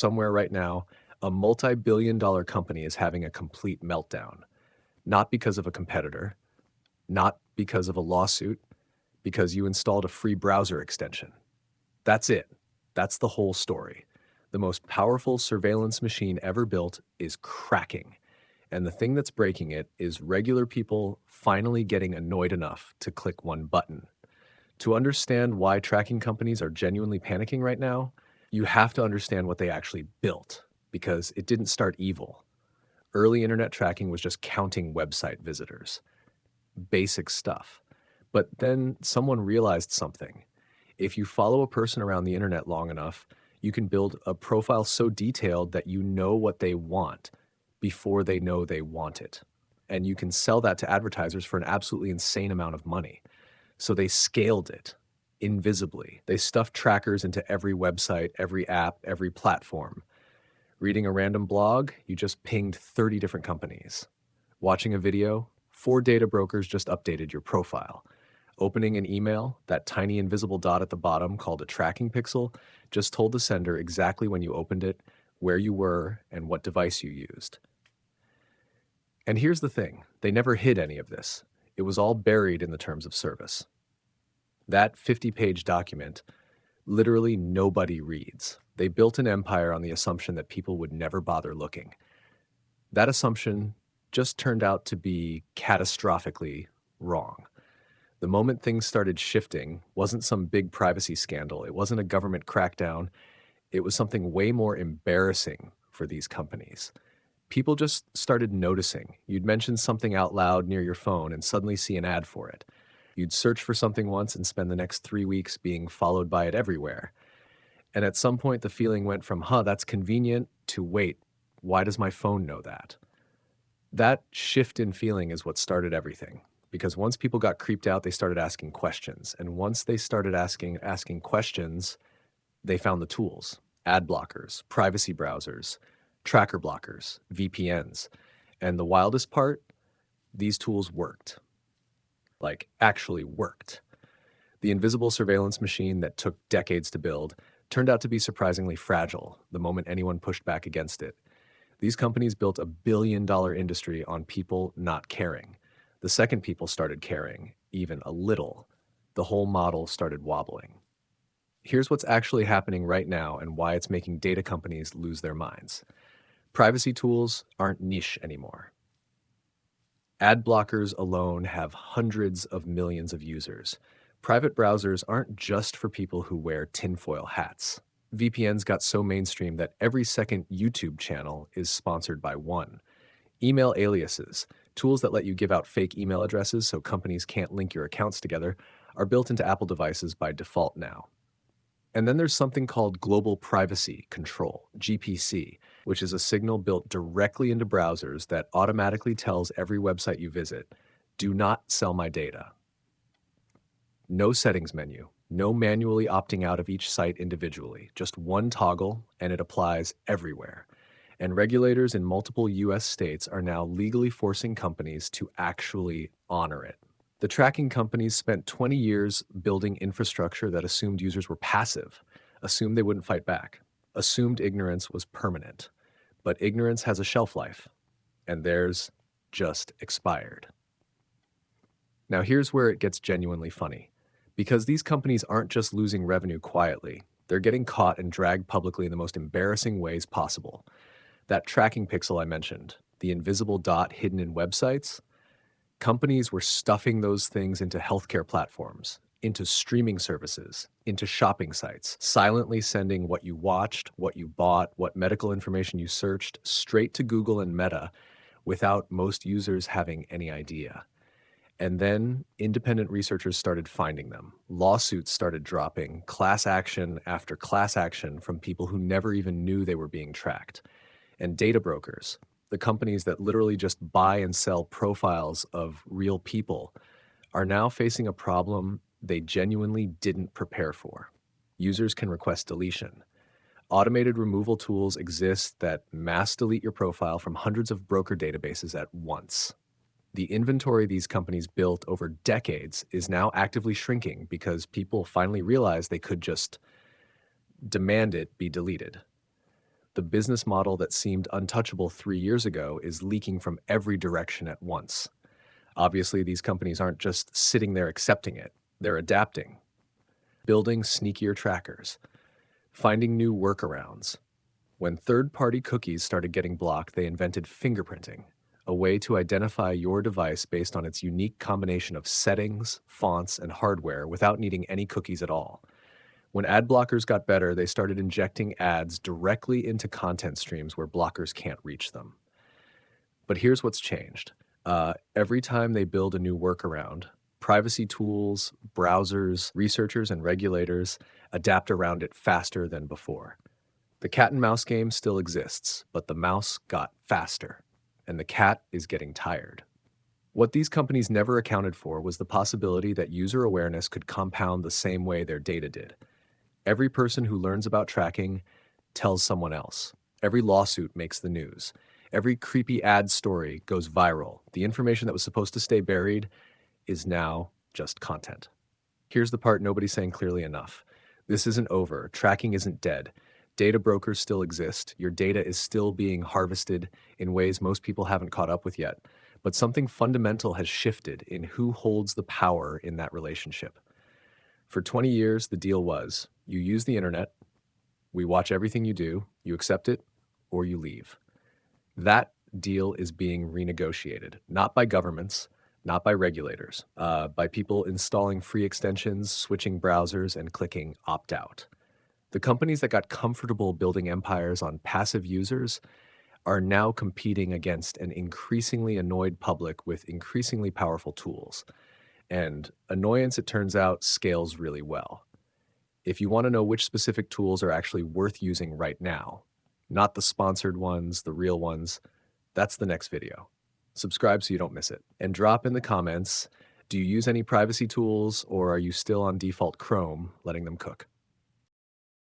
Somewhere right now, a multi-billion-dollar company is having a complete meltdown, not because of a competitor, not because of a lawsuit, because you installed a free browser extension. That's it. That's the whole story. The most powerful surveillance machine ever built is cracking. And the thing that's breaking it is regular people finally getting annoyed enough to click one button. To understand why tracking companies are genuinely panicking right now, you have to understand what they actually built, because it didn't start evil. Early internet tracking was just counting website visitors. Basic stuff. But then someone realized something. If you follow a person around the internet long enough, you can build a profile so detailed that you know what they want before they know they want it. And you can sell that to advertisers for an absolutely insane amount of money. So they scaled it invisibly. They stuffed trackers into every website, every app, every platform. Reading a random blog, you just pinged 30 different companies. Watching a video, 4 data brokers just updated your profile. Opening an email, that tiny invisible dot at the bottom called a tracking pixel just told the sender exactly when you opened it, where you were, and what device you used. And here's the thing, they never hid any of this. It was all buried in the terms of service. That 50-page document, literally nobody reads. They built an empire on the assumption that people would never bother looking. That assumption just turned out to be catastrophically wrong. The moment things started shifting wasn't some big privacy scandal. It wasn't a government crackdown. It was something way more embarrassing for these companies. People just started noticing. You'd mention something out loud near your phone and suddenly see an ad for it. You'd search for something once and spend the next 3 weeks being followed by it everywhere. And at some point, the feeling went from, that's convenient, to wait, why does my phone know that? That shift in feeling is what started everything. Because once people got creeped out, they started asking questions. And once they started asking questions, they found the tools: ad blockers, privacy browsers, tracker blockers, VPNs. And the wildest part, these tools worked. Like, actually worked. The invisible surveillance machine that took decades to build turned out to be surprisingly fragile the moment anyone pushed back against it. These companies built a billion-dollar industry on people not caring. The second people started caring, even a little, the whole model started wobbling. Here's what's actually happening right now and why it's making data companies lose their minds. Privacy tools aren't niche anymore. Ad blockers alone have hundreds of millions of users. Private browsers aren't just for people who wear tinfoil hats. VPNs got so mainstream that every second YouTube channel is sponsored by one. Email aliases, tools that let you give out fake email addresses so companies can't link your accounts together, are built into Apple devices by default now. And then there's something called Global Privacy Control, GPC, which is a signal built directly into browsers that automatically tells every website you visit, do not sell my data. No settings menu, no manually opting out of each site individually, just one toggle, and it applies everywhere. And regulators in multiple US states are now legally forcing companies to actually honor it. The tracking companies spent 20 years building infrastructure that assumed users were passive, assumed they wouldn't fight back, assumed ignorance was permanent. But ignorance has a shelf life, and theirs just expired. Now here's where it gets genuinely funny. Because these companies aren't just losing revenue quietly, they're getting caught and dragged publicly in the most embarrassing ways possible. That tracking pixel I mentioned, the invisible dot hidden in websites, companies were stuffing those things into healthcare platforms, into streaming services, into shopping sites, silently sending what you watched, what you bought, what medical information you searched straight to Google and Meta without most users having any idea. And then independent researchers started finding them. Lawsuits started dropping, class action after class action from people who never even knew they were being tracked. And data brokers, the companies that literally just buy and sell profiles of real people, are now facing a problem they genuinely didn't prepare for. Users can request deletion. Automated removal tools exist that mass delete your profile from hundreds of broker databases at once. The inventory these companies built over decades is now actively shrinking because people finally realized they could just demand it be deleted. The business model that seemed untouchable 3 years ago is leaking from every direction at once. Obviously, these companies aren't just sitting there accepting it, they're adapting, building sneakier trackers, finding new workarounds. When third-party cookies started getting blocked, they invented fingerprinting, a way to identify your device based on its unique combination of settings, fonts, and hardware without needing any cookies at all. When ad blockers got better, they started injecting ads directly into content streams where blockers can't reach them. But here's what's changed. Every time they build a new workaround, privacy tools, browsers, researchers, and regulators adapt around it faster than before. The cat and mouse game still exists, but the mouse got faster, and the cat is getting tired. What these companies never accounted for was the possibility that user awareness could compound the same way their data did. Every person who learns about tracking tells someone else. Every lawsuit makes the news. Every creepy ad story goes viral. The information that was supposed to stay buried is now just content. Here's the part nobody's saying clearly enough. This isn't over. Tracking isn't dead. Data brokers still exist. Your data is still being harvested in ways most people haven't caught up with yet. But something fundamental has shifted in who holds the power in that relationship. For 20 years, the deal was you use the internet, we watch everything you do, you accept it, or you leave. That deal is being renegotiated, not by governments, not by regulators, by people installing free extensions, switching browsers, and clicking opt out. The companies that got comfortable building empires on passive users are now competing against an increasingly annoyed public with increasingly powerful tools. And annoyance, it turns out, scales really well. If you want to know which specific tools are actually worth using right now, not the sponsored ones, the real ones, that's the next video. Subscribe so you don't miss it. And drop in the comments, do you use any privacy tools or are you still on default Chrome letting them cook?